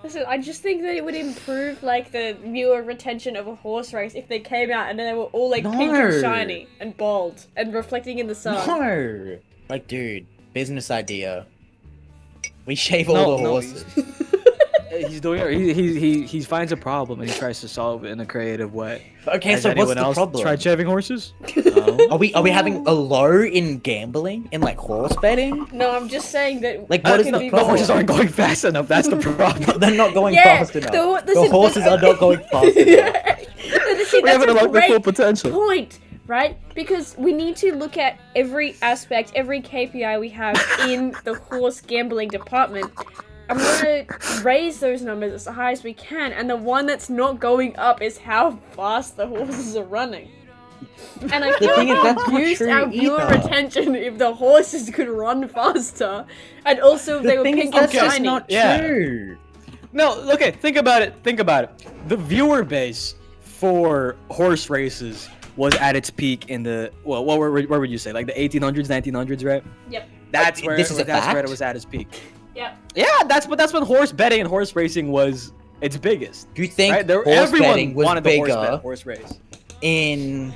Listen, I just think that it would improve, like, the viewer retention of a horse race if they came out and then they were all, like, pink and shiny and bold and reflecting in the sun. No! Like, dude, business idea. We shave all the horses. He's doing it. He finds a problem and he tries to solve it in a creative way. Okay, so what's the problem? Tried shaving horses? Are we having a low in gambling, in like horse betting? No, I'm just saying that. Like, what is the The problem? horses aren't going fast enough. That's the problem. They're not going Yeah, fast enough. listen, The horses are not going fast enough. See, We haven't unlocked the full potential. point, right? Because we need to look at every aspect, every KPI we have in the horse gambling department. I'm gonna raise those numbers as high as we can, and the one that's not going up is how fast the horses are running. And I The thing is, can't that's not use true our viewer either. retention if the horses could run faster, and also if they The were thing is, pink and that's just shiny. not Yeah. true. No, okay, think about it. The viewer base for horse races was at its peak in the, well, where would you say? Like the 1800s, 1900s, right? Yep. That's where This is a that's where fact? it was at its peak. Yep. Yeah, that's when horse betting and horse racing was its biggest. Do you think Right? horse Everyone betting was wanted the bigger horse race. in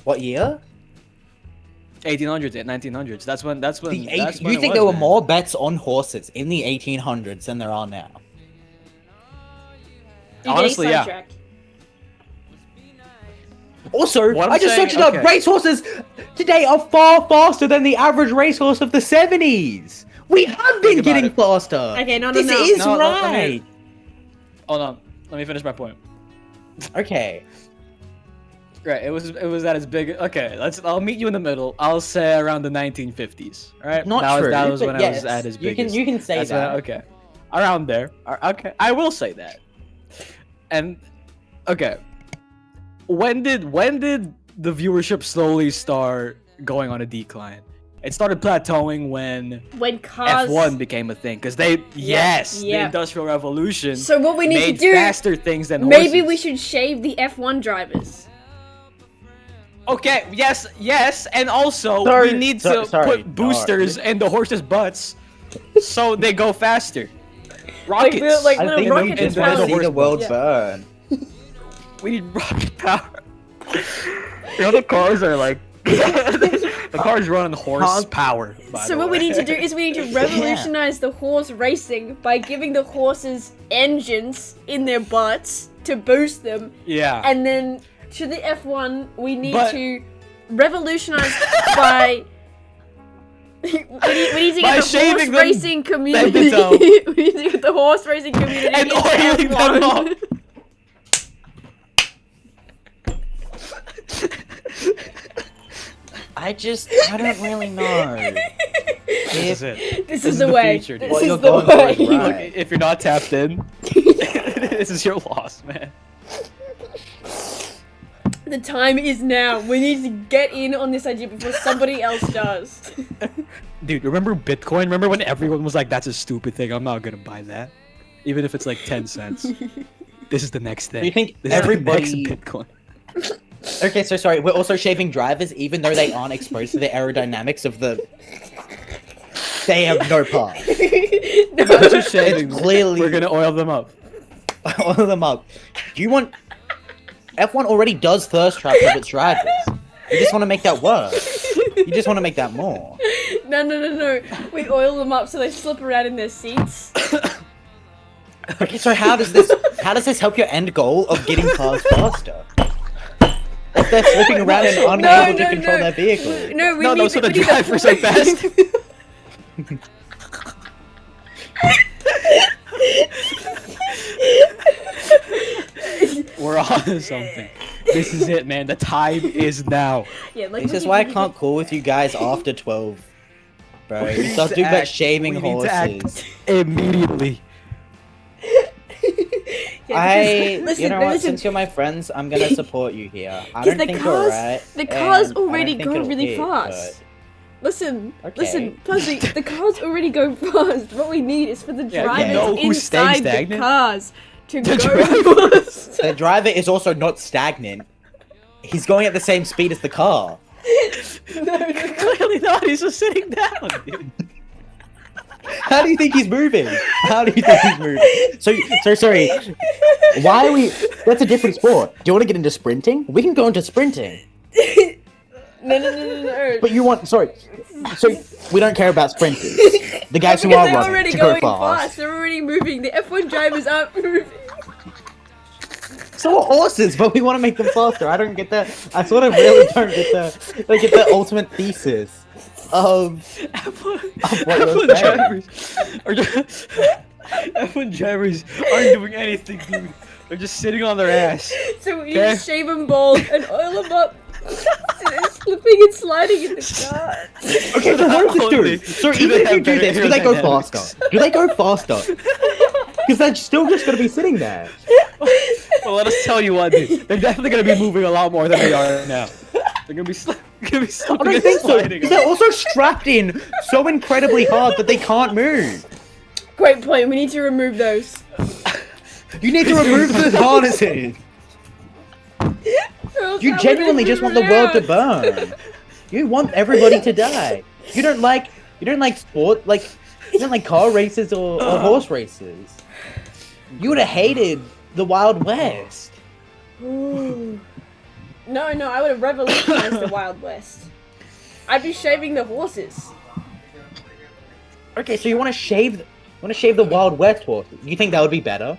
what year? 1800s and 1900s. That's when. That's when You it think was, there were man. more bets on horses in the 1800s than there are now? You're Honestly, getting yeah. sidetracked. Also, What I'm I just saying- searched it up. okay. Racehorses today are far faster than the average racehorse of the 70s. We have been Think about getting it. faster. Okay, no, this no. is No, let me- right. Hold on. Let me finish my point. Okay. Right, it was at its big. Okay, I'll meet you in the middle. I'll say around the 1950s. All right, Not that true. Was, that was but when I yes, was at its you biggest. can say That's that. okay, around there. Okay, I will say that. And okay, when did the viewership slowly start going on a decline? It started plateauing when cars. F1 became a thing because the yeah. Industrial Revolution. So what we need made to do? faster things than Maybe horses. we should shave the F1 drivers. Okay, yes, and also Sorry, we need so- to sorry, put boosters in the horses' butts so they go faster. Rockets. like- I little think rocket we just want to propellers. see the world Yeah. burn. We need rocket power. You know the cars are like the cars run on horse power. So what we need to do is we need to revolutionize the horse racing by giving the horses engines in their butts to boost them, Yeah. and then to the F1 we need But- to revolutionize by. we need to By get the shaving horse them racing community. head to toe. We need to get the horse racing community And into oiling them F1. up. I don't really know. This is it. This is the way. future, dude. This Well, is you're the going for it, way. right? Look, if you're not tapped in, this is your loss, man. The time is now. We need to get in on this idea before somebody else does. Dude, remember Bitcoin? Remember when everyone was like, "That's a stupid thing. I'm not gonna buy that," even if it's like 10 cents. This is the next thing. Do you think This is the everybody- next Bitcoin? Okay, so sorry, we're also shaving drivers even though they aren't exposed to the aerodynamics of the... They have no part. Not just shaving. clearly- we're gonna oil them up. Oil them up. Do you want... F1 already does thirst traps of its drivers. You just want to make that worse. You just want to make that more. No. We oil them up so they slip around in their seats. Okay, so how does this help your end goal of getting cars faster? If they're flipping around and unable to control their vehicle. No, we No, need so to, the we need drivers are fast. We're on to something. This is it, man. The time is now. Yeah, like This is why I can't call with you guys after 12. Bro, We you need start to doing that act. shaving We need to act horses. immediately. You know what, since you're my friends, I'm gonna support you here. I don't the think cars, you're right. the cars and I already don't think go it'll really hit, fast. Listen, Okay. listen, Fuzzy, the cars already go fast. What we need is for the Yeah, you drivers know who's staying inside the stagnant? cars to The go fast. The driver is also not stagnant. He's going at the same speed as the car. No. Clearly not. He's just sitting down, dude. How do you think he's moving? How do you think he's moving? So sorry. Why are we? That's a different sport. Do you want to get into sprinting? We can go into sprinting. No. But you want? Sorry. So we don't care about sprinters. The guys who Because are they're running already to go going fast. fast. They're already moving. The F1 drivers aren't moving. So are horses, but we want to make them faster. I don't get that. I sort of really don't get the ultimate thesis of what you're saying. F1 drivers aren't doing anything, dude. They're just sitting on their ass. So you just shave them bald and oil them up. So they're slipping and sliding in the car. Okay, so what does this do? So even if you do this, do they go faster? Do they go faster? Because they're still just going to be sitting there. Well, let us tell you what, dude. They're definitely gonna be moving a lot more than they are now. They're gonna be slipping I don't and think so. sliding. Because they're also strapped in so incredibly hard that they can't move. Great point. We need to remove those. You need to remove the harnesses. You genuinely just want the world to burn. You want everybody to die. You don't like sport, you don't like car races or horse races. You would have hated the Wild West. Ooh. No, I would have revolutionized the Wild West. I'd be shaving the horses. Okay, so you want to shave the Wild West horses? You think that would be better?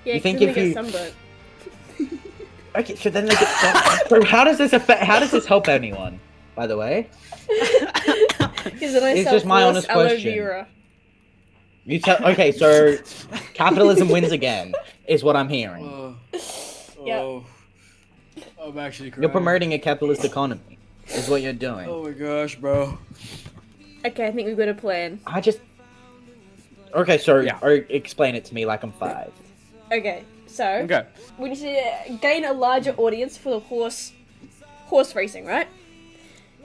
Yeah, You think if if they you- get sunburnt. Okay, so then they get. So how does this help anyone? By the way, Because then I It's sell just my horse honest aloe question. vera. okay, so capitalism wins again, is what I'm hearing. Yep. I'm actually crying. You're promoting a capitalist economy, is what you're doing. Oh my gosh, bro. Okay, I think we've got a plan. Okay, so Yeah. explain it to me like I'm 5. Okay, so Okay. we need to gain a larger audience for the horse racing, right?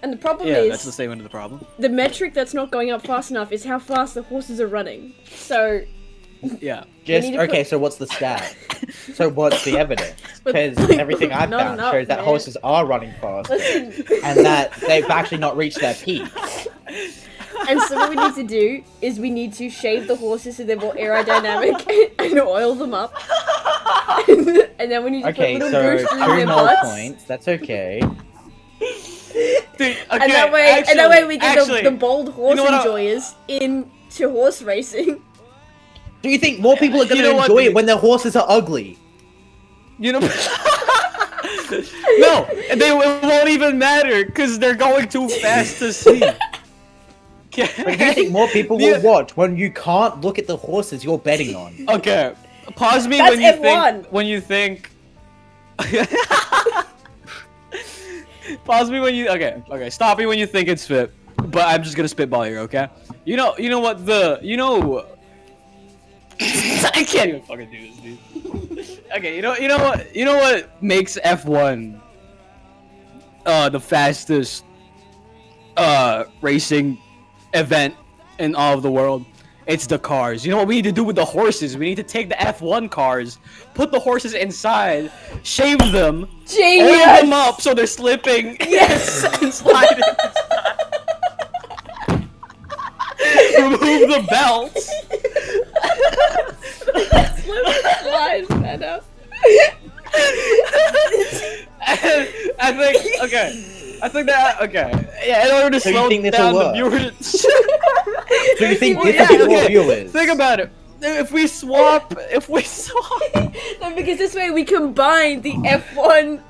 And the problem Yeah, is that's the same end of the problem. the metric that's not going up fast enough is how fast the horses are running. So Yeah. Just need to okay. put- So what's the stat? So what's the evidence? But- Because everything I've Not found enough, shows that man. horses are running fast, listen, and that they've actually not reached their peak. and so what we need to do is we need to shave the horses so they're more aerodynamic and oil them up. And then we need to Okay, put so little boosters in 2 their null butts. points. That's okay. Dude, And that way we get actually, the bold horse know what I- enjoyers into horse racing. Do you think more people are going You to know what, enjoy it dude? when their horses are ugly? You know. No, it won't even matter because they're going too fast to see. But do you think more people will watch when you can't look at the horses you're betting on? Okay, pause me That's when you F1. think. When you think. Pause me when you. Okay. Stop me when you think it's fit. But I'm just gonna spitball here, okay? You know what the. I can't even fucking do this, dude. Okay, you know what makes F1 the fastest racing event in all of the world? It's the cars. You know what we need to do with the horses? We need to take the F1 cars, put the horses inside, shave them, Genius! oil them up so they're slipping Yes! and sliding. Remove the belts. Slides better. I think that yeah. In order to So you slow think this'll down the work? viewers. So you think Well, this yeah, will get more okay. viewers? Think about it. If we swap, No, because this way we combine the F1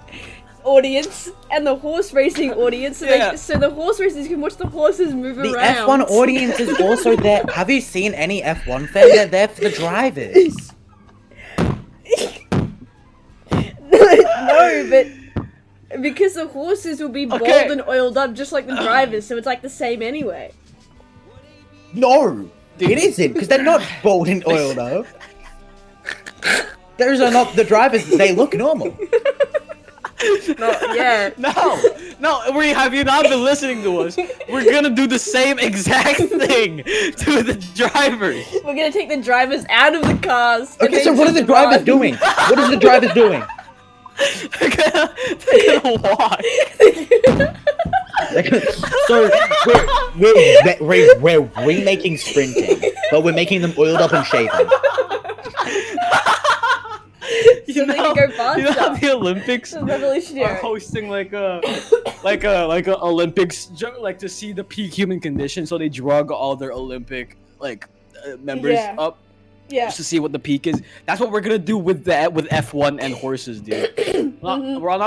audience and the horse racing audience, so, Yeah. so the horse racers can watch the horses move The around. F1 audience is also there. Have you seen any F1 fans? They're there for the drivers. No, but because the horses will be bald Okay. and oiled up just like the drivers, so it's like the same anyway. No, it isn't, because they're not bald and oiled up. Those are not the drivers. They look normal. Yeah. no. Have you not been listening to us? We're gonna do the same exact thing to the drivers. We're gonna take the drivers out of the cars. and Okay, they so what are just the drivers run. doing? What are the drivers doing? They're gonna walk. So we're remaking sprinting, but we're making them oiled up and shaven. So they can go faster. You know how the Olympics This is revolutionary. are hosting like a Olympics like to see the peak human condition, so they drug all their Olympic members Yeah. up Yeah. just to see what the peak is. That's what we're gonna do with F1 and horses, dude. Not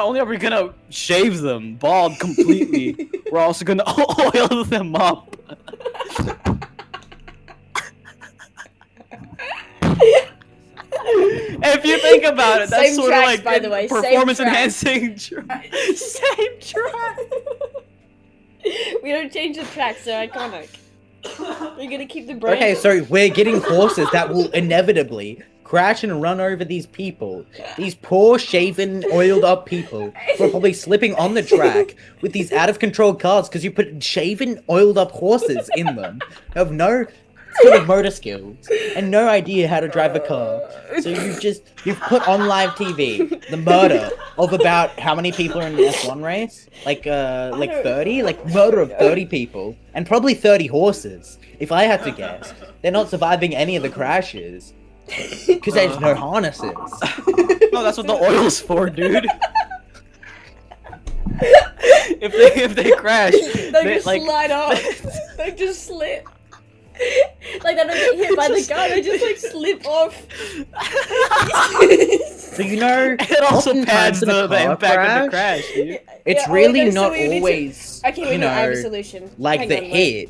only are we gonna shave them bald completely, we're also gonna oil them up. If you think about it, that's Same sort of tracks, like by the way, same performance tracks. enhancing. Same track. We don't change the tracks, they're iconic. We're gonna keep the brand. Okay, so we're getting horses that will inevitably crash and run over these people. These poor, shaven, oiled up people who are probably slipping on the track with these out of control cars because you put shaven, oiled up horses in them who have no sort of motor skills and no idea how to drive a car. So you've put on live TV the murder of about how many people are in the F1 race? Like 30? Like murder of 30 people and probably 30 horses. If I had to guess, they're not surviving any of the crashes because there's no harnesses. No, that's what the oil's for, dude. if they crash, They just slide off. They just slip. Like they don't get hit by the car, they just like slip off. So you know, It also oftentimes pads in a the car impact of the crash, dude. It's Yeah, really okay, so not we need to- always, Okay, you wait, no, I have a know, solution. like Hang the on, wait. hit.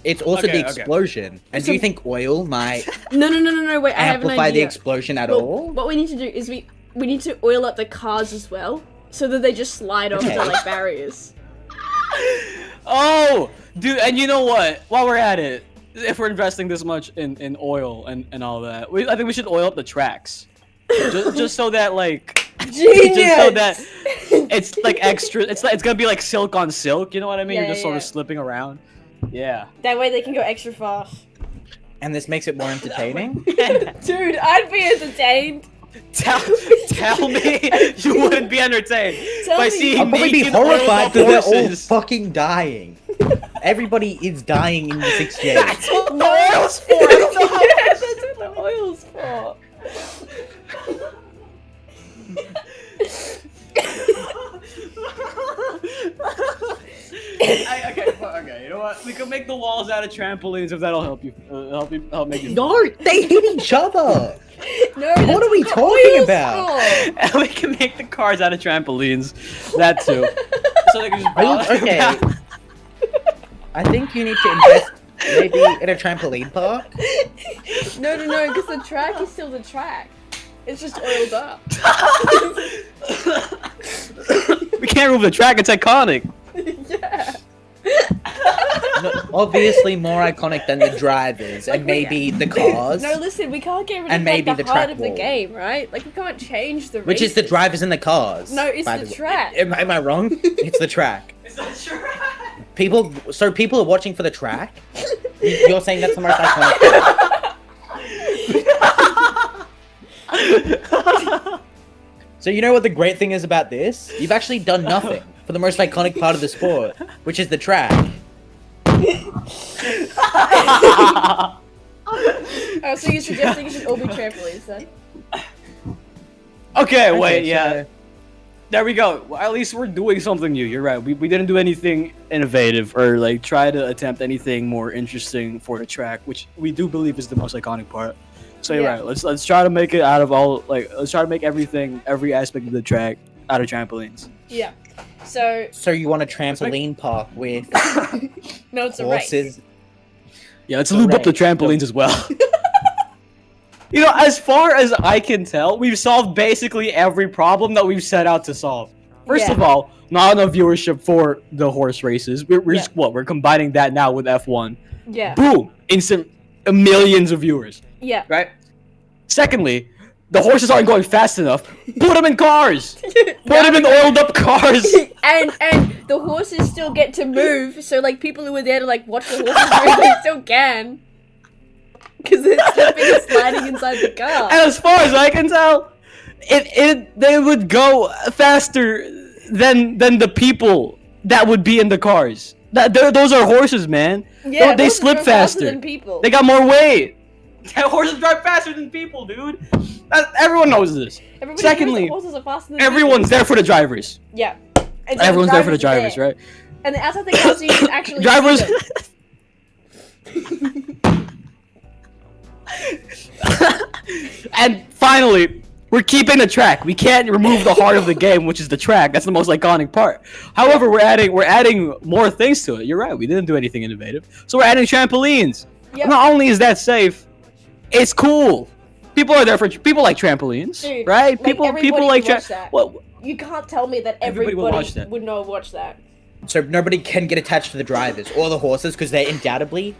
It's also Okay, the okay. explosion. And do you think oil might No, wait, I have an amplify the idea. explosion at Well, all? what we need to do is we need to oil up the cars as well, so that they just slide off Okay. the like barriers. Oh, dude, and you know what? While we're at it, if we're investing this much in oil and all that, I think we should oil up the tracks, just so that like, Genius! just so that it's like extra. It's gonna be like silk on silk. You know what I mean? Yeah, You're just sort yeah. of slipping around. Yeah. That way they can go extra fast. And this makes it more entertaining? Dude, I'd be entertained. Tell me you wouldn't be entertained Tell by me. seeing I'll probably be naked oiled horrified up because they're all horses. fucking dying. Everybody is dying in this exchange. That's what the oil's for. Yeah, that's what the oil's for. Okay, you know what? We can make the walls out of trampolines if that'll help you. Help make you. No, they hit each other. No, What are we that's talking oil's about? for. And we can make the cars out of trampolines. That too. So they can just balance Okay. around. I think you need to invest maybe in a trampoline park. No, because the track is still the track. It's just oiled up. We can't remove the track. It's iconic. Yeah. No, obviously more iconic than the drivers and Like, maybe the cars. No, listen, we can't get rid And of maybe like, the the heart track of the wall. game, right? Like we can't change the Which is the races. drivers and the cars. No, it's by the way. track. Am I wrong? It's the track. It's the track. People are watching for the track? You're saying that's the most iconic thing. So you know what the great thing is about this? You've actually done nothing for the most iconic part of the sport, which is the track. Oh, so you're suggesting it should all be trampolines then? Okay, Okay, wait, yeah. so- There we go. Well, at least we're doing something new. You're right. We didn't do anything innovative or like try to attempt anything more interesting for the track, which we do believe is the most iconic part. So you're Yeah. right. Let's try to make it out of all let's try to make every aspect of the track out of trampolines. Yeah. So So you want a trampoline park with no, it's a race. horses? Yeah, let's lube up the Right. trampolines as well. You know, as far as I can tell, we've solved basically every problem that we've set out to solve. First Yeah. of all, not enough viewership for the horse races. We're just we're combining that now with F1. Yeah. Boom! Instant millions of viewers, Yeah. right? Secondly, the horses aren't going fast enough. Put them in cars. Put them in oiled up cars. and the horses still get to move, so like people who were there to like watch the horses move, they still can. Because they're slipping and sliding inside the car. And as far as I can tell, they would go faster than the people that would be in the cars. Those are horses, man. Yeah, they horses slip go faster. than people. They got more weight. Horses drive faster than people, dude. Everyone knows this. Everybody Secondly, knows that horses are faster than everyone's there for the drivers. people. Yeah. And so Everyone's there for the drivers, there. right? And the outside thing so you can actually Drivers. see them. And finally, we're keeping the track. We can't remove the heart of the game, which is the track. That's the most iconic part. However, we're adding more things to it. You're right. We didn't do anything innovative. So we're adding trampolines. Yep. Not only is that safe, it's cool. People are there for people like trampolines, Dude, right? like, People everybody like would watch that. Well, You can't tell me that Everybody everybody will watch that. would know watch that. So nobody can get attached to the drivers or the horses because they're undoubtedly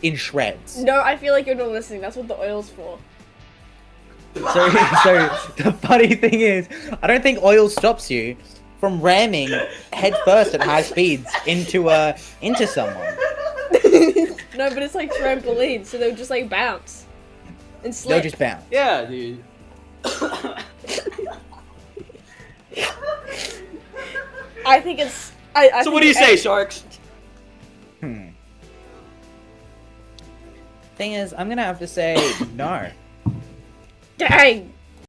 in shreds. No, I feel like you're not listening. That's what the oil's for. So the funny thing is, I don't think oil stops you from ramming head first at high speeds into someone. No, but it's like trampolines, so they'll just like bounce and slip. They'll just bounce. yeah, dude. I think it's. I So what do you say, Sharks? Thing is, I'm gonna have to say no. Dang!